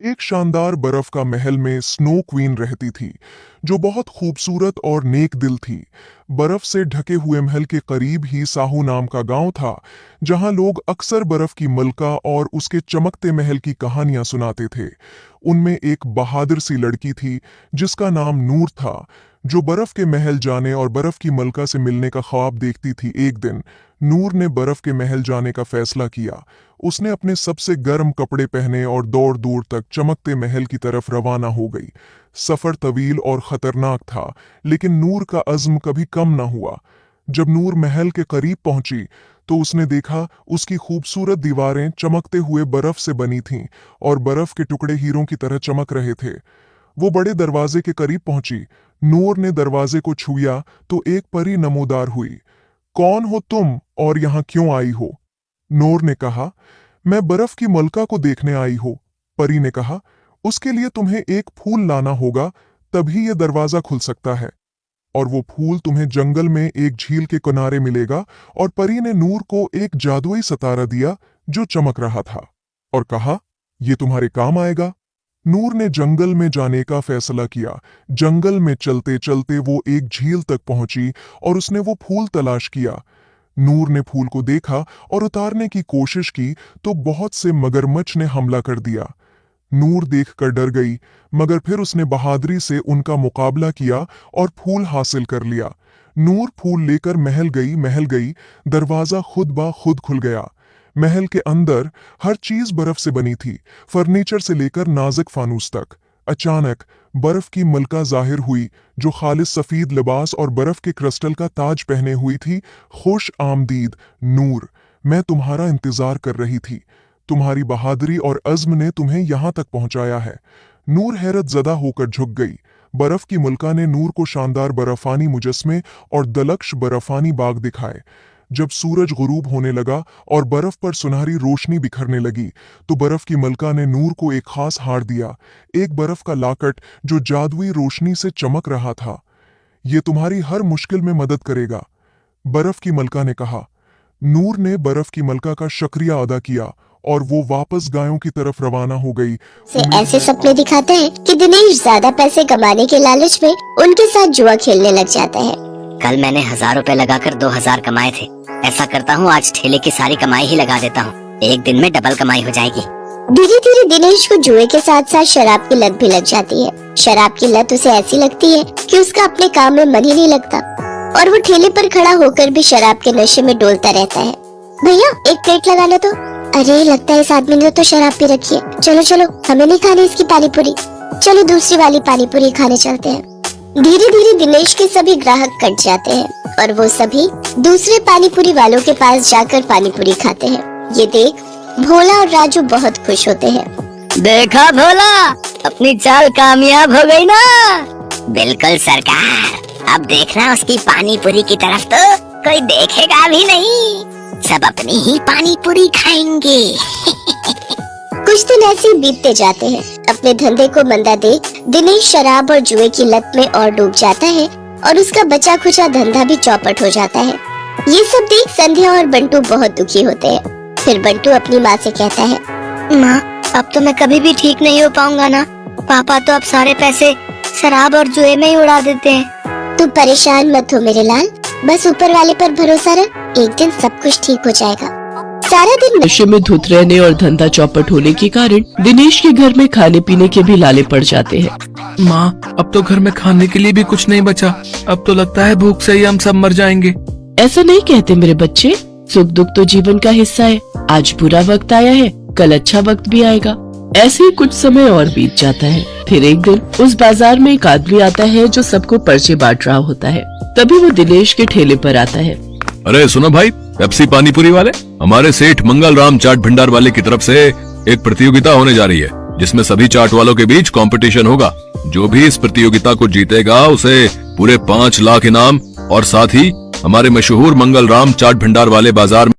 एक शानदार बर्फ का महल में स्नो क्वीन रहती थी, जो बहुत खूबसूरत और नेक दिल थी। बर्फ से ढके हुए महल के करीब ही साहू नाम का गांव था, जहां लोग अक्सर बर्फ की मलका और उसके चमकते महल की कहानियां सुनाते थे। उनमें एक बहादुर सी लड़की थी, जिसका नाम नूर था, जो बर्फ के महल जाने और बर्फ की मलका से मिलने का ख्वाब देखती थी। एक दिन नूर ने बर्फ के महल जाने का फैसला किया। उसने अपने सबसे गर्म कपड़े पहने और दौड़ दूर तक चमकते महल की तरफ रवाना हो गई। सफर तवील और खतरनाक था, लेकिन नूर का अज़्म कभी कम न हुआ। जब नूर महल के करीब पहुंची तो उसने देखा उसकी खूबसूरत दीवारें चमकते हुए बर्फ से बनी थीं और बर्फ के टुकड़े हीरों की तरह चमक रहे थे। वो बड़े दरवाजे के करीब पहुंची। नूर ने दरवाजे को छुआ तो एक परी नमोदार हुई। कौन हो तुम और यहाँ क्यों आई हो? नूर ने कहा, मैं बर्फ की मलका को देखने आई हो। परी ने कहा, उसके लिए तुम्हें एक फूल लाना होगा, तभी यह दरवाजा खुल सकता है। और वो फूल तुम्हें जंगल में एक झील के किनारे मिलेगा। और परी ने नूर को एक जादुई सितारा दिया जो चमक रहा था और कहा, यह तुम्हारे काम आएगा। नूर ने जंगल में जाने का फैसला किया। जंगल में चलते चलते वो एक झील तक पहुंची और उसने वो फूल तलाश किया। नूर ने फूल को देखा और उतारने की कोशिश की तो बहुत से मगरमच्छ ने हमला कर दिया। नूर देखकर डर गई, मगर फिर उसने बहादुरी से उनका मुकाबला किया और फूल हासिल कर लिया। नूर फूल लेकर महल गई। दरवाजा खुद ब खुद खुल गया। महल के अंदर हर चीज बर्फ से बनी थी, फर्नीचर से लेकर नाजुक फानूस तक। अचानक बर्फ की मलका जाहिर हुई, जो खालिस सफेद लिबास और बर्फ के क्रिस्टल का ताज पहने हुई थी। खुश आमदीद नूर, मैं तुम्हारा इंतजार कर रही थी। तुम्हारी बहादुरी और अज़्म ने तुम्हें यहां तक पहुंचाया है। नूर हैरत ज़दा होकर झुक गई। बर्फ की मलका ने नूर को शानदार बर्फानी मुजस्मे और दलक्ष बर्फानी बाग दिखाए। जब सूरज गुरूब होने लगा और बर्फ पर सुनहरी रोशनी बिखरने लगी, तो बर्फ की मलका ने नूर को एक खास हार दिया, एक बर्फ का लाकट जो जादुई रोशनी से चमक रहा था। ये तुम्हारी हर मुश्किल में मदद करेगा, बर्फ की मलका ने कहा। नूर ने बर्फ की मलका का शुक्रिया अदा किया और वो वापस गायों की तरफ रवाना हो गई। ऐसे सपने दिखाते हैं कि दिनेश ज्यादा पैसे कमाने के लालच में उनके साथ जुआ खेलने लग जाता है। कल मैंने 1000 रुपए लगाकर 2000 कमाए थे। ऐसा करता हूँ, आज ठेले की सारी कमाई ही लगा देता हूँ। एक दिन में डबल कमाई हो जाएगी। धीरे धीरे दिनेश को जुए के साथ साथ शराब की लत भी लग जाती है। शराब की लत उसे ऐसी लगती है कि उसका अपने काम में मन ही नहीं लगता और वो ठेले पर खड़ा होकर भी शराब के नशे में डोलता रहता है। भैया एक प्लेट लगा लो तो। अरे लगता है इस आदमी ने तो शराब पी रखी है। चलो चलो, हमें नहीं खानी इसकी पानी पूरी, चलो दूसरी वाली पानी पूरी खाने चलते हैं। धीरे धीरे दिनेश के सभी ग्राहक कट जाते हैं और वो सभी दूसरे पानीपुरी वालों के पास जाकर पानीपुरी खाते हैं। ये देख भोला और राजू बहुत खुश होते हैं। देखा भोला, अपनी चाल कामयाब हो गई ना। बिल्कुल सरकार, अब देखना उसकी पानीपुरी की तरफ तो कोई देखेगा भी नहीं, सब अपनी ही पानीपुरी खाएंगे। कुछ दिन ऐसे ही बीतते जाते हैं। अपने धंधे को मंदा देख दिनेश शराब और जुए की लत में और डूब जाता है और उसका बचा खुचा धंधा भी चौपट हो जाता है। ये सब देख संध्या और बंटू बहुत दुखी होते हैं। फिर बंटू अपनी माँ से कहता है, माँ, अब तो मैं कभी भी ठीक नहीं हो पाऊंगा ना। पापा तो अब सारे पैसे शराब और जुए में ही उड़ा देते हैं। तू परेशान मत हो मेरे लाल, बस ऊपर वाले पर भरोसा रख, एक दिन सब कुछ ठीक हो जाएगा। सारा दिन नशे में धुत रहने और धंधा चौपट होने के कारण दिनेश के घर में खाने पीने के भी लाले पड़ जाते हैं। माँ, अब तो घर में खाने के लिए भी कुछ नहीं बचा। अब तो लगता है भूख से ही हम सब मर जाएंगे। ऐसा नहीं कहते मेरे बच्चे, सुख दुख तो जीवन का हिस्सा है। आज बुरा वक्त आया है, कल अच्छा वक्त भी आएगा। ऐसे ही कुछ समय और बीत जाता है। फिर एक दिन उस बाजार में एक आदमी आता है जो सबको पर्चे बांट रहा होता है। तभी वो दिनेश के ठेले पर आता है। अरे सुनो भाई, पेप्सी पानीपुरी वाले, हमारे सेठ मंगल राम चाट भंडार वाले की तरफ से एक प्रतियोगिता होने जा रही है, जिसमें सभी चाट वालों के बीच कंपटीशन होगा। जो भी इस प्रतियोगिता को जीतेगा उसे पूरे 5 लाख इनाम और साथ ही हमारे मशहूर मंगल राम चाट भंडार वाले बाजार